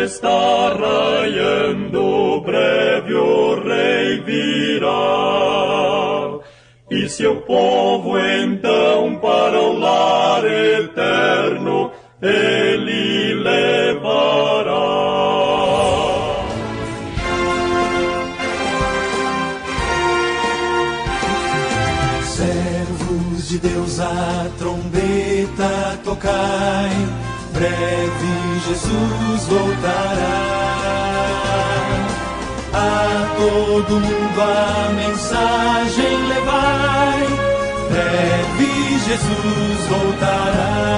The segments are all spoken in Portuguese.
está raiando, breve o rei virá. E seu povo então para o lar eterno ele levará. Servos de Deus, a trombeta tocai, breve Jesus voltará. A todo mundo a mensagem levai, breve Jesus voltará.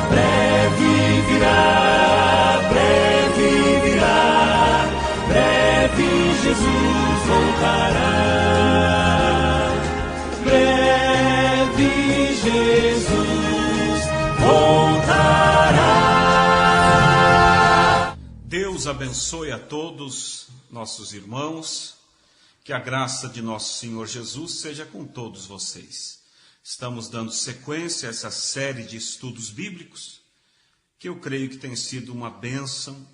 Breve virá, breve virá, breve Jesus voltará. Breve Jesus voltará. Deus abençoe a todos nossos irmãos, que a graça de nosso Senhor Jesus seja com todos vocês. Estamos dando sequência a essa série de estudos bíblicos, que eu creio que tem sido uma bênção,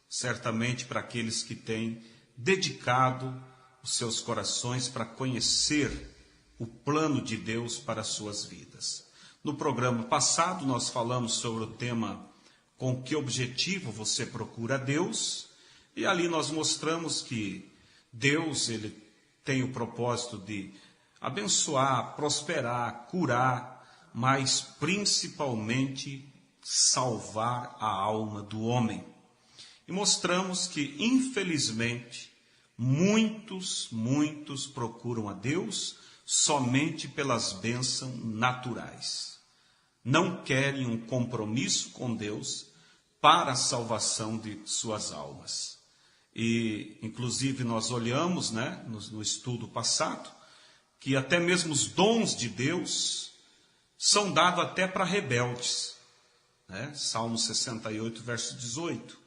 certamente para aqueles que têm dedicado os seus corações para conhecer o plano de Deus para as suas vidas. No programa passado nós falamos sobre o tema com que objetivo você procura Deus, e ali nós mostramos que Deus ele tem o propósito de abençoar, prosperar, curar, mas principalmente salvar a alma do homem. E mostramos que, infelizmente, muitos procuram a Deus somente pelas bênçãos naturais. Não querem um compromisso com Deus para a salvação de suas almas. E, inclusive, nós olhamos, no estudo passado, que até mesmo os dons de Deus são dados até para rebeldes. Salmo 68, verso 18.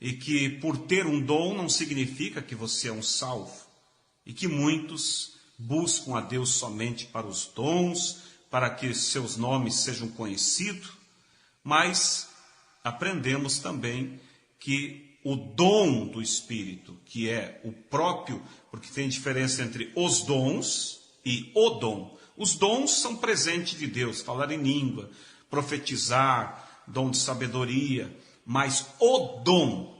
E que por ter um dom não significa que você é um salvo. E que muitos buscam a Deus somente para os dons, para que seus nomes sejam conhecidos, mas aprendemos também que o dom do Espírito, que é o próprio, porque tem diferença entre os dons e o dom. Os dons são presente de Deus, falar em língua, profetizar, dom de sabedoria, mas o dom,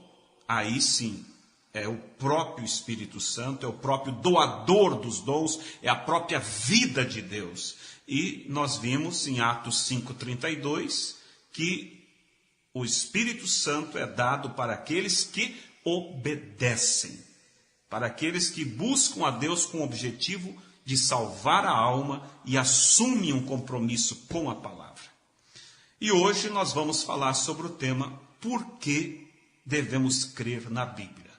aí sim, é o próprio Espírito Santo, é o próprio doador dos dons, é a própria vida de Deus. E nós vimos em Atos 5,32 que o Espírito Santo é dado para aqueles que obedecem, para aqueles que buscam a Deus com o objetivo de salvar a alma e assumem um compromisso com a palavra. E hoje nós vamos falar sobre o tema por que devemos crer na Bíblia.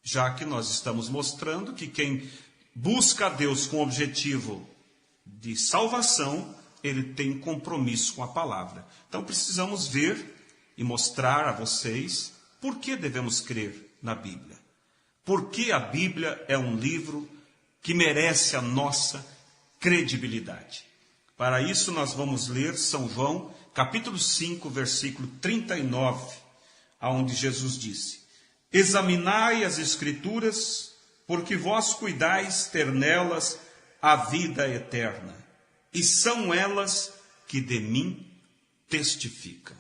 Já que nós estamos mostrando que quem busca a Deus com o objetivo de salvação, ele tem compromisso com a palavra. Então precisamos ver e mostrar a vocês por que devemos crer na Bíblia. Por que a Bíblia é um livro que merece a nossa credibilidade. Para isso nós vamos ler São João, capítulo 5, versículo 39, aonde Jesus disse: examinai as Escrituras, porque vós cuidais ter nelas a vida eterna, e são elas que de mim testificam.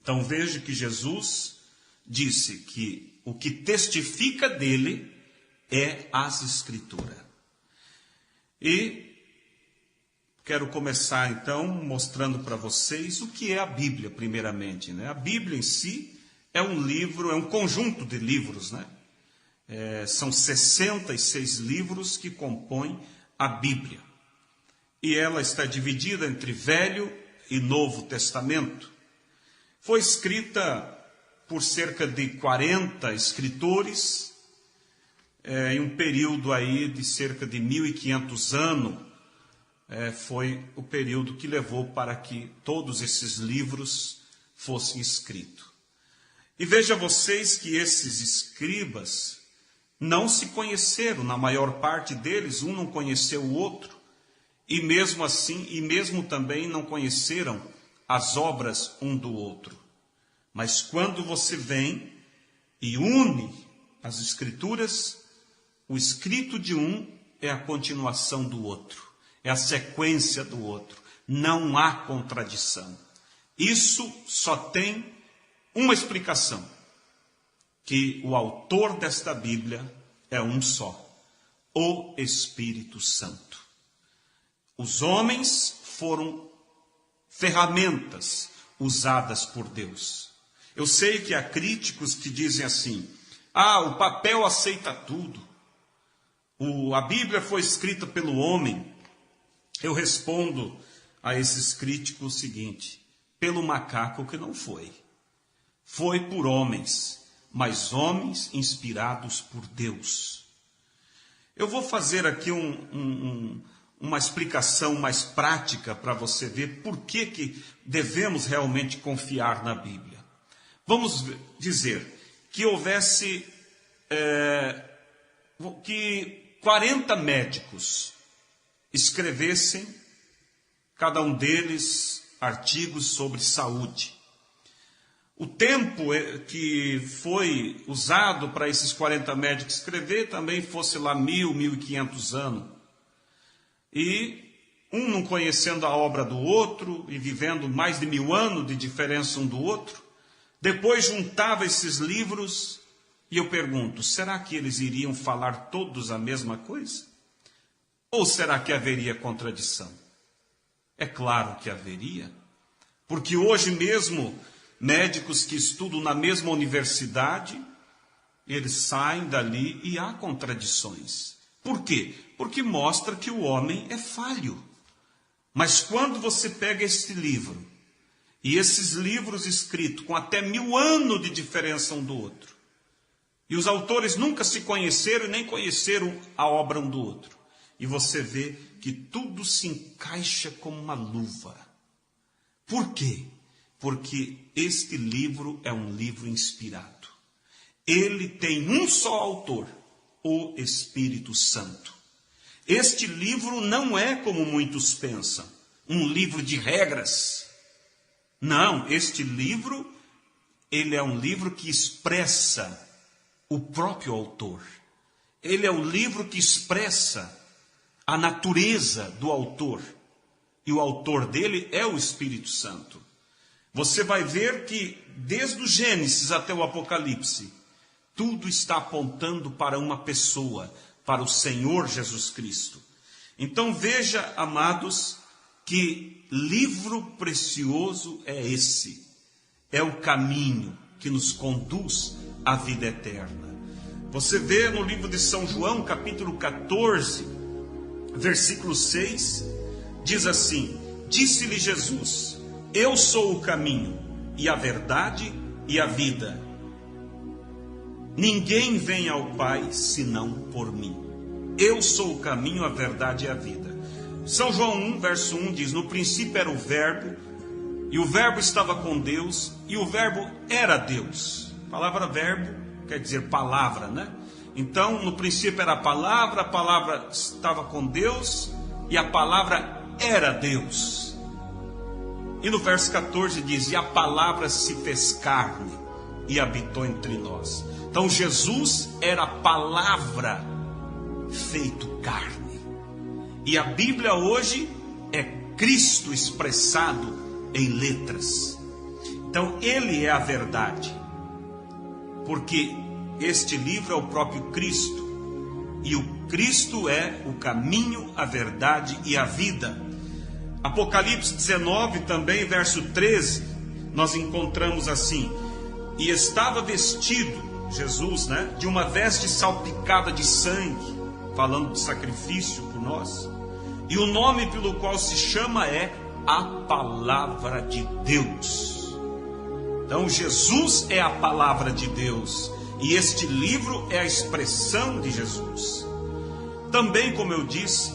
Então veja que Jesus disse que o que testifica dele é as Escrituras. E quero começar então mostrando para vocês o que é a Bíblia, primeiramente. A Bíblia em si é um livro, é um conjunto de livros, são 66 livros que compõem a Bíblia. E ela está dividida entre Velho e Novo Testamento. Foi escrita por cerca de 40 escritores, em um período aí de cerca de 1500 anos, foi o período que levou para que todos esses livros fossem escritos. E veja vocês que esses escribas não se conheceram, na maior parte deles, um não conheceu o outro, e mesmo assim, e mesmo também não conheceram as obras um do outro. Mas quando você vem e une as Escrituras, o escrito de um é a continuação do outro, é a sequência do outro. Não há contradição. Isso só tem uma explicação, que o autor desta Bíblia é um só, o Espírito Santo. Os homens foram ferramentas usadas por Deus. Eu sei que há críticos que dizem assim: o papel aceita tudo, a Bíblia foi escrita pelo homem. Eu respondo a esses críticos o seguinte: pelo macaco que não foi. Foi por homens, mas homens inspirados por Deus. Eu vou fazer aqui uma explicação mais prática para você ver por que devemos realmente confiar na Bíblia. Vamos dizer que houvesse que 40 médicos escrevessem, cada um deles, artigos sobre saúde. O tempo que foi usado para esses 40 médicos escrever também fosse lá 1.500 anos. E um não conhecendo a obra do outro e vivendo mais de 1000 anos de diferença um do outro, depois juntava esses livros e eu pergunto: será que eles iriam falar todos a mesma coisa? Ou será que haveria contradição? É claro que haveria, porque hoje mesmo médicos que estudam na mesma universidade, eles saem dali e há contradições. Por quê? Porque mostra que o homem é falho. Mas quando você pega este livro, e esses livros escritos com até 1000 anos de diferença um do outro, e os autores nunca se conheceram e nem conheceram a obra um do outro, e você vê que tudo se encaixa como uma luva. Por quê? Porque este livro é um livro inspirado. Ele tem um só autor, o Espírito Santo. Este livro não é como muitos pensam, um livro de regras. Não, este livro, ele é um livro que expressa o próprio autor. Ele é um livro que expressa a natureza do autor. E o autor dele é o Espírito Santo. Você vai ver que desde o Gênesis até o Apocalipse, tudo está apontando para uma pessoa, para o Senhor Jesus Cristo. Então veja, amados, que livro precioso é esse. É o caminho que nos conduz à vida eterna. Você vê no livro de São João, capítulo 14, versículo 6, diz assim: disse-lhe Jesus: eu sou o caminho, e a verdade e a vida. Ninguém vem ao Pai senão por mim. Eu sou o caminho, a verdade e a vida. São João 1, verso 1 diz: no princípio era o Verbo, e o Verbo estava com Deus, e o Verbo era Deus. A palavra verbo quer dizer palavra, né? Então, no princípio era a palavra estava com Deus, e a palavra era Deus. E no verso 14 diz: e a palavra se fez carne e habitou entre nós. Então Jesus era a palavra feito carne. E a Bíblia hoje é Cristo expressado em letras. Então ele é a verdade, porque este livro é o próprio Cristo, e o Cristo é o caminho, a verdade e a vida. Apocalipse 19 também, verso 13, nós encontramos assim: e estava vestido, Jesus, né, de uma veste salpicada de sangue, falando de sacrifício por nós, e o nome pelo qual se chama é a Palavra de Deus. Então Jesus é a Palavra de Deus, e este livro é a expressão de Jesus. Também, como eu disse,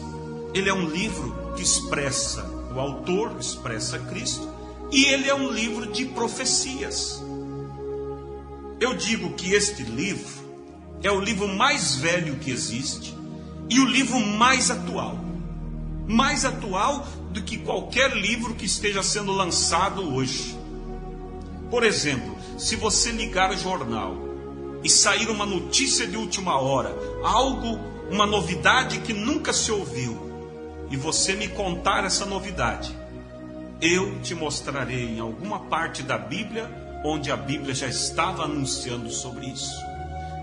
ele é um livro que expressa, o autor expressa Cristo, e ele é um livro de profecias. Eu digo que este livro é o livro mais velho que existe e o livro mais atual do que qualquer livro que esteja sendo lançado hoje. Por exemplo, se você ligar o jornal e sair uma notícia de última hora, algo, uma novidade que nunca se ouviu, e você me contar essa novidade, eu te mostrarei em alguma parte da Bíblia onde a Bíblia já estava anunciando sobre isso.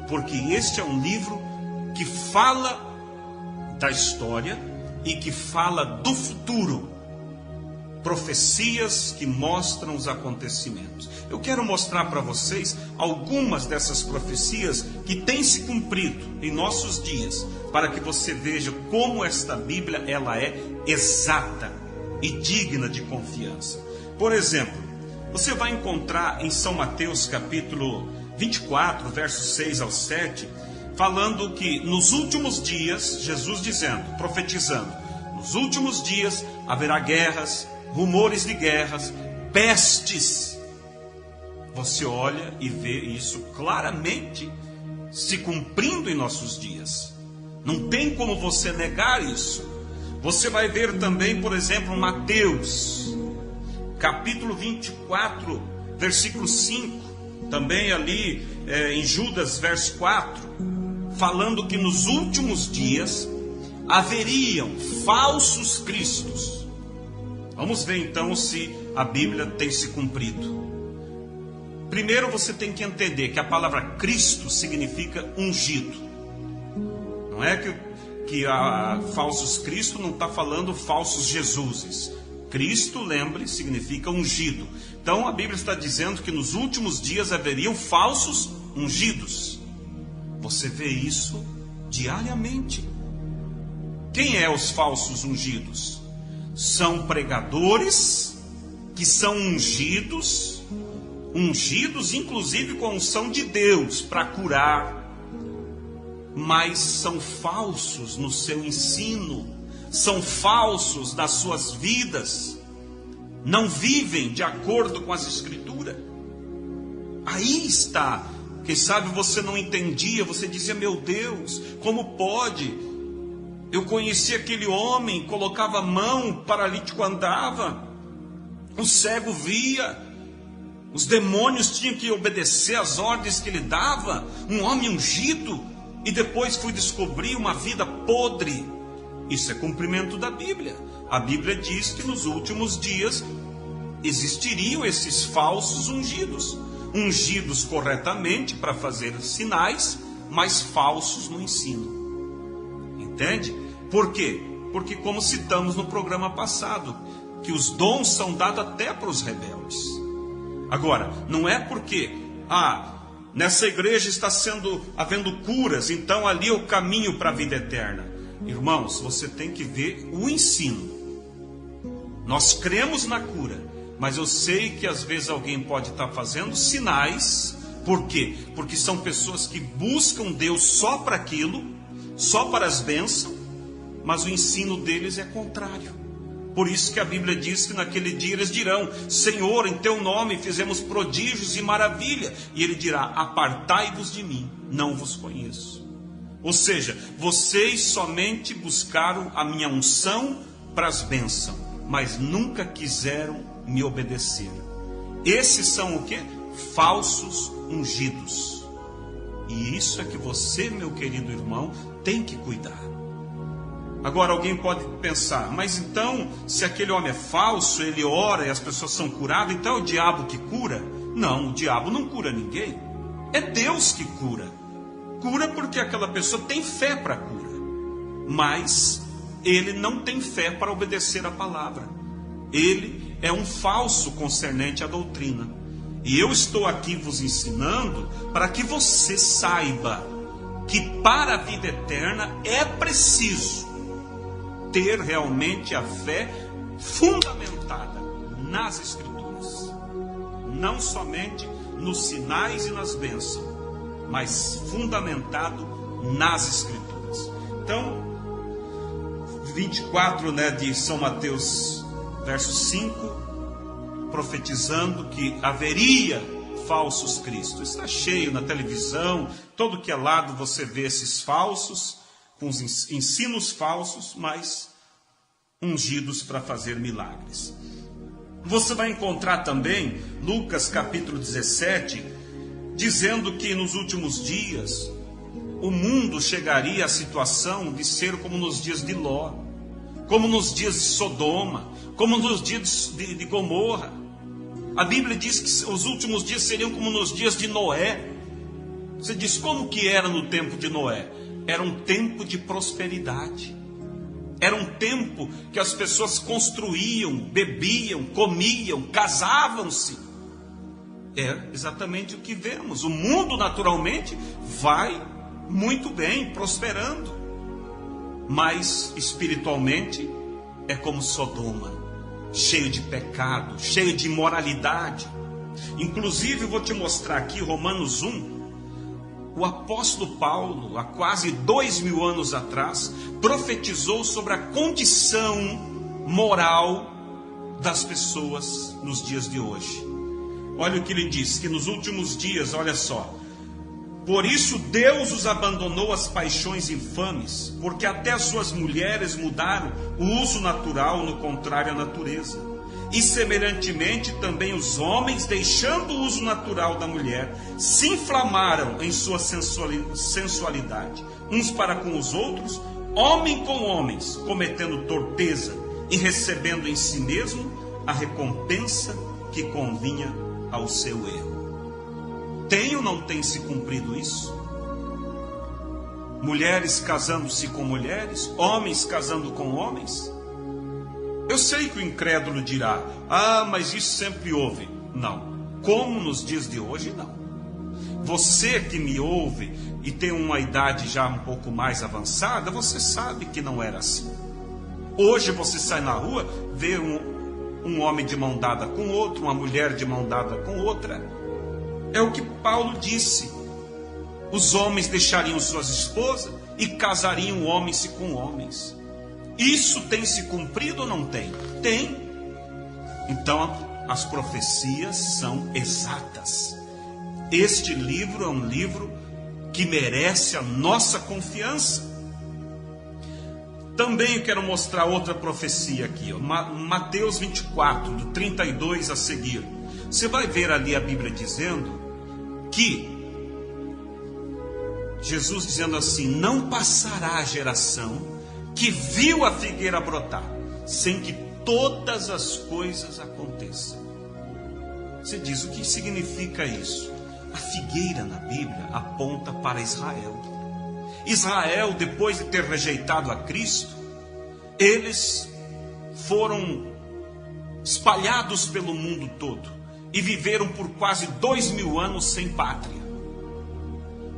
Porque este é um livro que fala da história e que fala do futuro. Profecias que mostram os acontecimentos. Eu quero mostrar para vocês algumas dessas profecias que têm se cumprido em nossos dias, para que você veja como esta Bíblia ela é exata e digna de confiança. Por exemplo, você vai encontrar em São Mateus capítulo 24, versos 6 ao 7, falando que nos últimos dias, Jesus dizendo, profetizando, nos últimos dias haverá guerras, rumores de guerras, pestes. Você olha e vê isso claramente se cumprindo em nossos dias. Não tem como você negar isso. Você vai ver também, por exemplo, Mateus, capítulo 24, versículo 5, também ali em Judas, verso 4, falando que nos últimos dias haveriam falsos cristos. Vamos ver então se a Bíblia tem se cumprido. Primeiro você tem que entender que a palavra Cristo significa ungido. Não é que falsos Cristo não está falando falsos Jesuses. Cristo, lembre, significa ungido. Então a Bíblia está dizendo que nos últimos dias haveriam falsos ungidos. Você vê isso diariamente. Quem é os falsos ungidos? São pregadores que são ungidos inclusive com a unção de Deus para curar, mas são falsos no seu ensino, são falsos nas suas vidas, não vivem de acordo com as Escrituras. Aí está. Quem sabe você não entendia, você dizia, meu Deus, como pode? Eu conheci aquele homem, colocava a mão, o paralítico andava, o cego via, os demônios tinham que obedecer às ordens que ele dava, um homem ungido, e depois fui descobrir uma vida podre. Isso é cumprimento da Bíblia. A Bíblia diz que nos últimos dias existiriam esses falsos ungidos, ungidos corretamente para fazer sinais, mas falsos no ensino. Entende? Por quê? Porque, como citamos no programa passado, que os dons são dados até para os rebeldes. Agora, não é porque nessa igreja está havendo curas, então ali é o caminho para a vida eterna. Irmãos, você tem que ver o ensino. Nós cremos na cura, mas eu sei que às vezes alguém pode estar fazendo sinais. Por quê? Porque são pessoas que buscam Deus só para aquilo, só para as bênçãos, mas o ensino deles é contrário. Por isso que a Bíblia diz que naquele dia eles dirão, Senhor, em teu nome fizemos prodígios e maravilha. E ele dirá, apartai-vos de mim, não vos conheço. Ou seja, vocês somente buscaram a minha unção para as bênçãos, mas nunca quiseram me obedecer. Esses são o quê? Falsos ungidos. E isso é que você, meu querido irmão, tem que cuidar. Agora alguém pode pensar, mas então, se aquele homem é falso, ele ora e as pessoas são curadas, então é o diabo que cura? Não, o diabo não cura ninguém. É Deus que cura. Cura porque aquela pessoa tem fé para cura, mas ele não tem fé para obedecer a palavra. Ele é um falso concernente à doutrina. E eu estou aqui vos ensinando para que você saiba que para a vida eterna é preciso ter realmente a fé fundamentada nas Escrituras, não somente nos sinais e nas bênçãos, mas fundamentado nas Escrituras. Então, 24, de São Mateus, verso 5, profetizando que haveria falsos cristos. Está cheio na televisão, todo que é lado você vê esses falsos, com os ensinos falsos, mas ungidos para fazer milagres. Você vai encontrar também Lucas capítulo 17, dizendo que nos últimos dias o mundo chegaria à situação de ser como nos dias de Ló, como nos dias de Sodoma, como nos dias de Gomorra. A Bíblia diz que os últimos dias seriam como nos dias de Noé. Você diz, como que era no tempo de Noé? Era um tempo de prosperidade. Era um tempo que as pessoas construíam, bebiam, comiam, casavam-se. É exatamente o que vemos. O mundo naturalmente vai muito bem, prosperando. Mas espiritualmente é como Sodoma, cheio de pecado, cheio de imoralidade. Inclusive, eu vou te mostrar aqui Romanos 1. O apóstolo Paulo, há quase 2000 anos atrás, profetizou sobre a condição moral das pessoas nos dias de hoje. Olha o que ele diz, que nos últimos dias, olha só: por isso Deus os abandonou às paixões infames, porque até as suas mulheres mudaram o uso natural no contrário à natureza. E semelhantemente também os homens, deixando o uso natural da mulher, se inflamaram em sua sensualidade, uns para com os outros, homem com homens, cometendo torpeza e recebendo em si mesmo a recompensa que convinha ao seu erro. Tem ou não tem se cumprido isso? Mulheres casando-se com mulheres, homens casando com homens. Eu sei que o incrédulo dirá, mas isso sempre houve. Não, como nos dias de hoje, não. Você que me ouve e tem uma idade já um pouco mais avançada, você sabe que não era assim. Hoje você sai na rua, vê um homem de mão dada com outro, uma mulher de mão dada com outra. É o que Paulo disse. Os homens deixariam suas esposas e casariam homens com homens. Isso tem se cumprido ou não tem? Tem. Então, as profecias são exatas. Este livro é um livro que merece a nossa confiança. Também eu quero mostrar outra profecia aqui, ó. Mateus 24, do 32 a seguir. Você vai ver ali a Bíblia dizendo que Jesus dizendo assim: não passará a geração que viu a figueira brotar, sem que todas as coisas aconteçam. Você diz, o que significa isso? A figueira na Bíblia aponta para Israel. Israel, depois de ter rejeitado a Cristo, eles foram espalhados pelo mundo todo e viveram por quase 2000 anos sem pátria.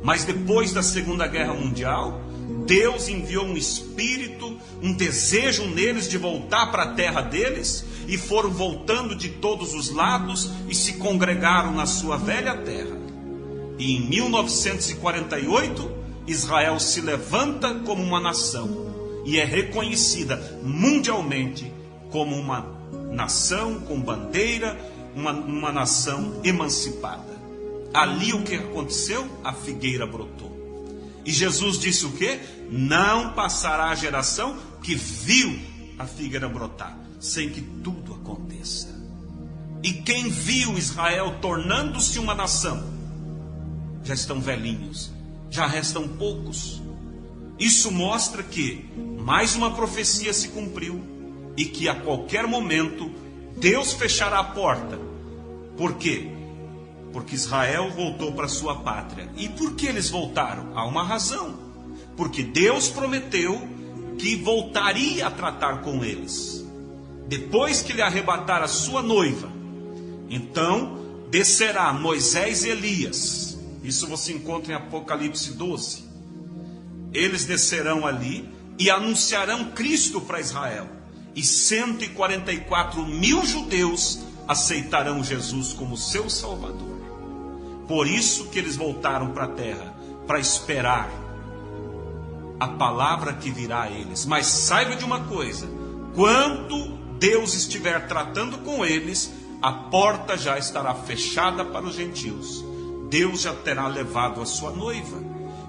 Mas depois da Segunda Guerra Mundial, Deus enviou um espírito, um desejo neles de voltar para a terra deles, e foram voltando de todos os lados e se congregaram na sua velha terra. E em 1948, Israel se levanta como uma nação e é reconhecida mundialmente como uma nação com bandeira, uma nação emancipada. Ali o que aconteceu? A figueira brotou. E Jesus disse o quê? Não passará a geração que viu a figueira brotar, sem que tudo aconteça. E quem viu Israel tornando-se uma nação, já estão velhinhos, já restam poucos. Isso mostra que mais uma profecia se cumpriu e que a qualquer momento Deus fechará a porta. Por quê? Porque Israel voltou para sua pátria. E por que eles voltaram? Há uma razão. Porque Deus prometeu que voltaria a tratar com eles. Depois que ele arrebatar a sua noiva, então descerá Moisés e Elias. Isso você encontra em Apocalipse 12. Eles descerão ali e anunciarão Cristo para Israel. E 144 mil judeus aceitarão Jesus como seu Salvador. Por isso que eles voltaram para a terra, para esperar a palavra que virá a eles. Mas saiba de uma coisa: quando Deus estiver tratando com eles, a porta já estará fechada para os gentios. Deus já terá levado a sua noiva.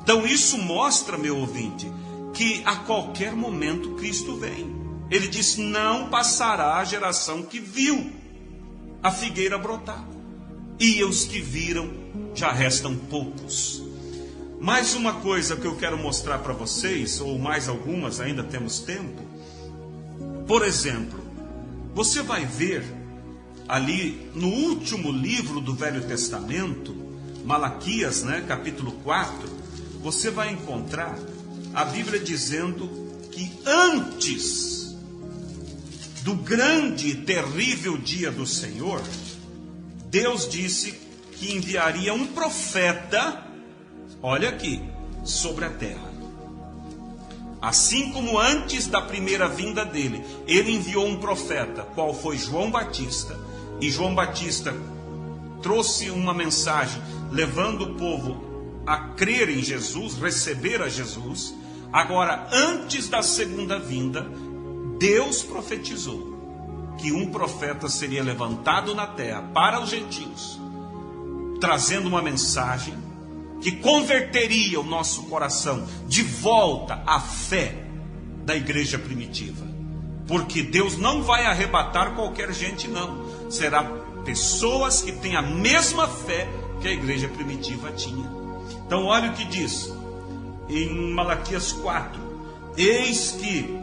Então isso mostra, meu ouvinte, que a qualquer momento Cristo vem. Ele diz: não passará a geração que viu. a figueira brotar. E os que viram, já restam poucos. Mais uma coisa que eu quero mostrar para vocês, ou mais algumas, ainda temos tempo. Por exemplo, você vai ver ali no último livro do Velho Testamento, Malaquias, capítulo 4, você vai encontrar a Bíblia dizendo que antes do grande e terrível dia do Senhor, Deus disse que enviaria um profeta, olha aqui, sobre a terra. Assim como antes da primeira vinda dele, ele enviou um profeta, qual foi João Batista, e João Batista trouxe uma mensagem levando o povo a crer em Jesus, receber a Jesus. Agora, antes da segunda vinda, Deus profetizou que um profeta seria levantado na terra para os gentios, trazendo uma mensagem que converteria o nosso coração de volta à fé da igreja primitiva. Porque Deus não vai arrebatar qualquer gente, não. Será pessoas que têm a mesma fé que a igreja primitiva tinha. Então olha o que diz em Malaquias 4: eis que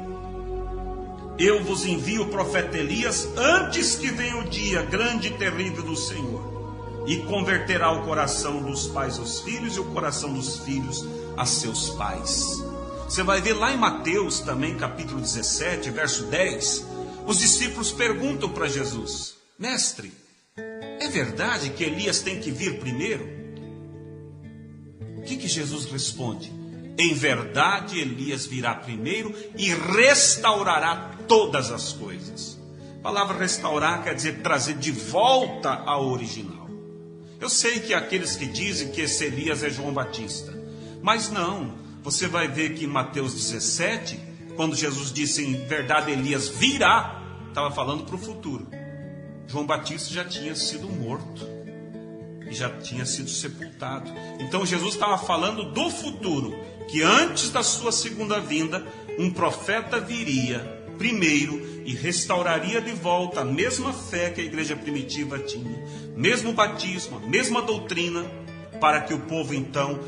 eu vos envio o profeta Elias antes que venha o dia grande e terrível do Senhor, e converterá o coração dos pais aos filhos e o coração dos filhos a seus pais. Você vai ver lá em Mateus também, capítulo 17, verso 10, os discípulos perguntam para Jesus: mestre, é verdade que Elias tem que vir primeiro? O que Jesus responde? Em verdade, Elias virá primeiro e restaurará todas as coisas. A palavra restaurar quer dizer trazer de volta ao original. Eu sei que há aqueles que dizem que esse Elias é João Batista, mas não. Você vai ver que em Mateus 17, quando Jesus disse em verdade Elias virá, estava falando para o futuro. João Batista já tinha sido morto e já tinha sido sepultado. Então Jesus estava falando do futuro, que antes da sua segunda vinda, um profeta viria primeiro e restauraria de volta a mesma fé que a igreja primitiva tinha, mesmo batismo, a mesma doutrina, para que o povo então,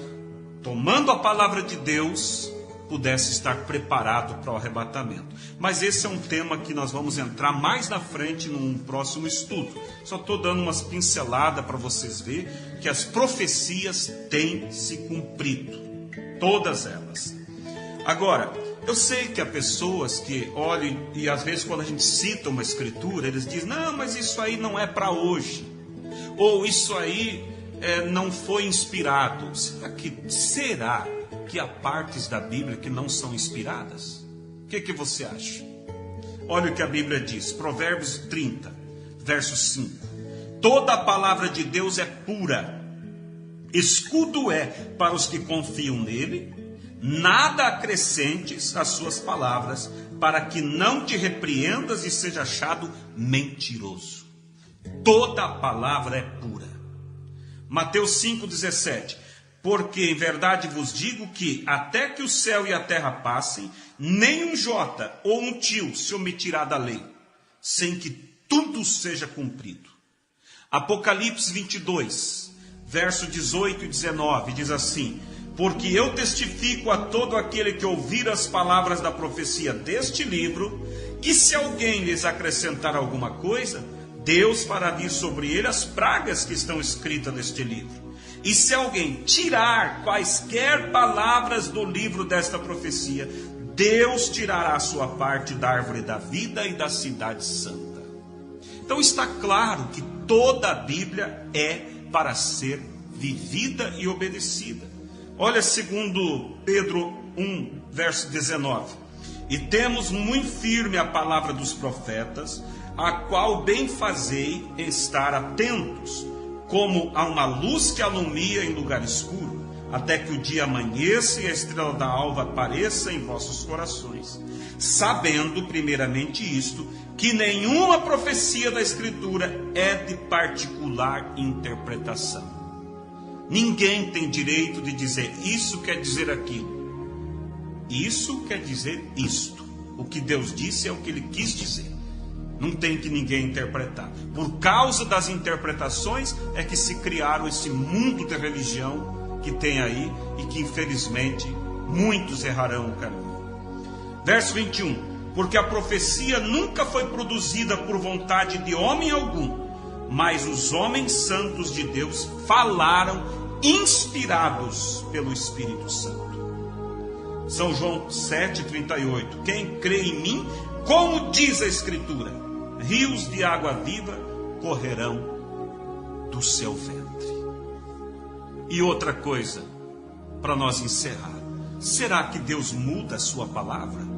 tomando a palavra de Deus, pudesse estar preparado para o arrebatamento. Mas esse é um tema que nós vamos entrar mais na frente num próximo estudo. Só estou dando umas pinceladas para vocês verem que as profecias têm se cumprido, todas elas. Agora, eu sei que há pessoas que olham e às vezes quando a gente cita uma escritura, eles dizem: não, mas isso aí não é para hoje, ou isso aí não foi inspirado. Será que há partes da Bíblia que não são inspiradas? O que você acha? Olha o que a Bíblia diz, Provérbios 30, verso 5. Toda a palavra de Deus é pura, escudo é para os que confiam nele. Nada acrescentes às suas palavras, para que não te repreendas e seja achado mentiroso. Toda a palavra é pura. Mateus 5,17. Porque em verdade vos digo que até que o céu e a terra passem, nem um jota ou um tio se omitirá da lei, sem que tudo seja cumprido. Apocalipse 22, verso 18 e 19, diz assim: porque eu testifico a todo aquele que ouvir as palavras da profecia deste livro, que se alguém lhes acrescentar alguma coisa, Deus fará vir sobre ele as pragas que estão escritas neste livro. E se alguém tirar quaisquer palavras do livro desta profecia, Deus tirará a sua parte da árvore da vida e da cidade santa. Então está claro que toda a Bíblia é para ser vivida e obedecida. Olha segundo Pedro 1, verso 19. E temos muito firme a palavra dos profetas, a qual bem fazei estar atentos, como a uma luz que alumia em lugar escuro, até que o dia amanheça e a estrela da alva apareça em vossos corações, sabendo primeiramente isto, que nenhuma profecia da Escritura é de particular interpretação. Ninguém tem direito de dizer isso quer dizer aquilo, isso quer dizer isto. O que Deus disse é o que Ele quis dizer. Não tem que ninguém interpretar. Por causa das interpretações é que se criaram esse mundo de religião que tem aí e que infelizmente muitos errarão o caminho. Verso 21. Porque a profecia nunca foi produzida por vontade de homem algum, mas os homens santos de Deus falaram inspirados pelo Espírito Santo. São João 7,38. Quem crê em mim, como diz a Escritura, rios de água viva correrão do seu ventre. E outra coisa, para nós encerrar, será que Deus muda a sua palavra?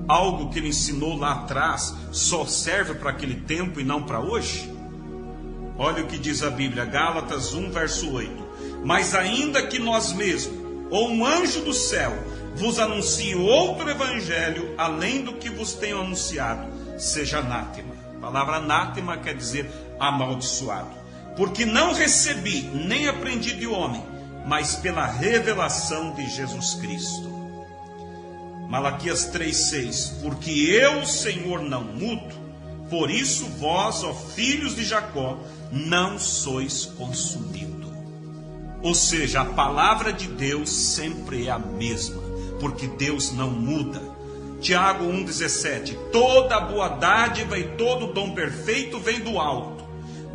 Algo que ele ensinou lá atrás só serve para aquele tempo e não para hoje? Olha o que diz a Bíblia, Gálatas 1, verso 8. Mas ainda que nós mesmos, ou um anjo do céu, vos anuncie outro evangelho, além do que vos tenho anunciado, seja anátema. A palavra anátema quer dizer amaldiçoado. Porque não recebi, nem aprendi de homem, mas pela revelação de Jesus Cristo. Malaquias 3,6. Porque eu, Senhor, não mudo, por isso vós, ó filhos de Jacó, não sois consumidos. Ou seja, a palavra de Deus sempre é a mesma, porque Deus não muda. Tiago 1,17. Toda boa dádiva e todo dom perfeito vem do alto,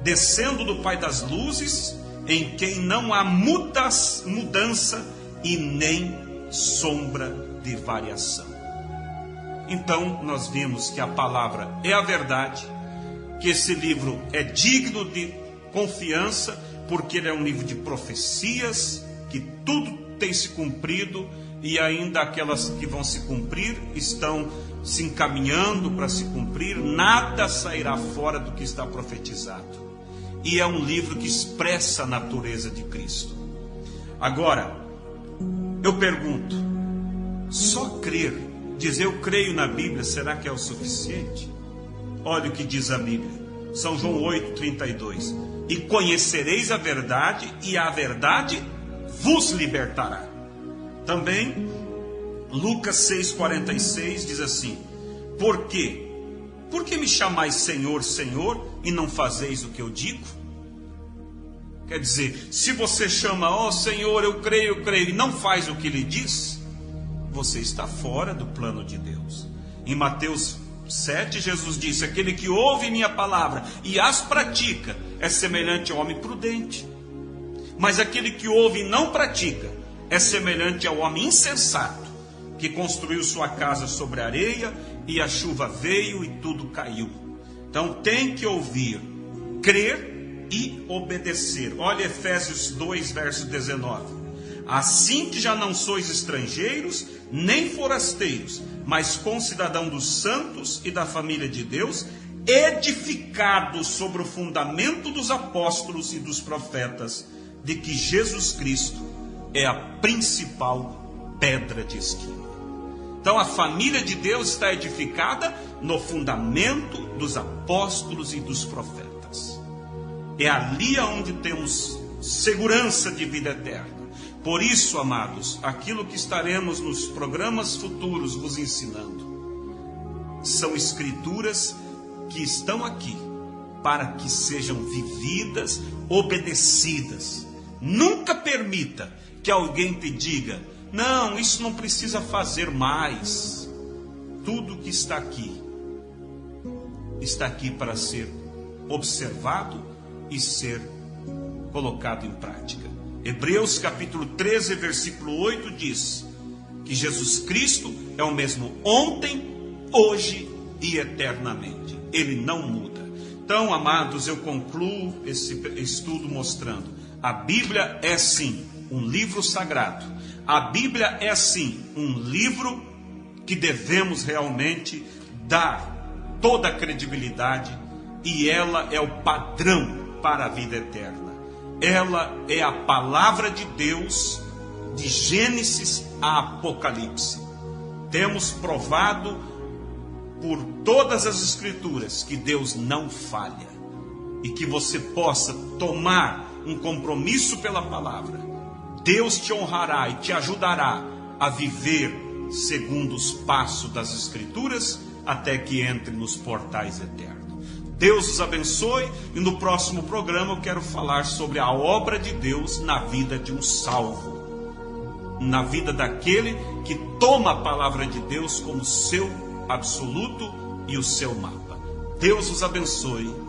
descendo do Pai das luzes, em quem não há mudança e nem sombra de variação. Então nós vimos que a palavra é a verdade, que esse livro é digno de confiança, porque ele é um livro de profecias, que tudo tem se cumprido, e ainda aquelas que vão se cumprir estão se encaminhando para se cumprir. Nada sairá fora do que está profetizado. E é um livro que expressa a natureza de Cristo. Agora, eu pergunto, só crer, dizer eu creio na Bíblia, será que é o suficiente? Olha o que diz a Bíblia, São João 8,32. E conhecereis a verdade, e a verdade vos libertará. Também, Lucas 6,46 diz assim: Por quê? Por que me chamais Senhor, Senhor, e não fazeis o que eu digo? Quer dizer, se você chama, ó Senhor, eu creio, e não faz o que ele diz, você está fora do plano de Deus. Em Mateus 7, Jesus disse: aquele que ouve minha palavra e as pratica é semelhante ao homem prudente. Mas aquele que ouve e não pratica é semelhante ao homem insensato, que construiu sua casa sobre a areia, e a chuva veio e tudo caiu. Então tem que ouvir, crer e obedecer. Olha Efésios 2, verso 19. Assim que já não sois estrangeiros, nem forasteiros, mas concidadãos dos santos e da família de Deus, edificados sobre o fundamento dos apóstolos e dos profetas, de que Jesus Cristo é a principal pedra de esquina. Então a família de Deus está edificada no fundamento dos apóstolos e dos profetas. É ali onde temos segurança de vida eterna. Por isso, amados, aquilo que estaremos nos programas futuros vos ensinando são escrituras que estão aqui para que sejam vividas, obedecidas. Nunca permita que alguém te diga: não, isso não precisa fazer mais. Tudo que está aqui para ser observado e ser colocado em prática. Hebreus capítulo 13, versículo 8 diz que Jesus Cristo é o mesmo ontem, hoje e eternamente. Ele não muda. Então, amados, eu concluo esse estudo mostrando: a Bíblia é sim um livro sagrado. A Bíblia é sim um livro que devemos realmente dar toda a credibilidade, e ela é o padrão para a vida eterna. Ela é a palavra de Deus de Gênesis a Apocalipse. Temos provado por todas as escrituras que Deus não falha, e que você possa tomar um compromisso pela palavra. Deus te honrará e te ajudará a viver segundo os passos das escrituras, até que entre nos portais eternos. Deus os abençoe, e no próximo programa eu quero falar sobre a obra de Deus na vida de um salvo, na vida daquele que toma a palavra de Deus como seu absoluto e o seu mapa. Deus os abençoe.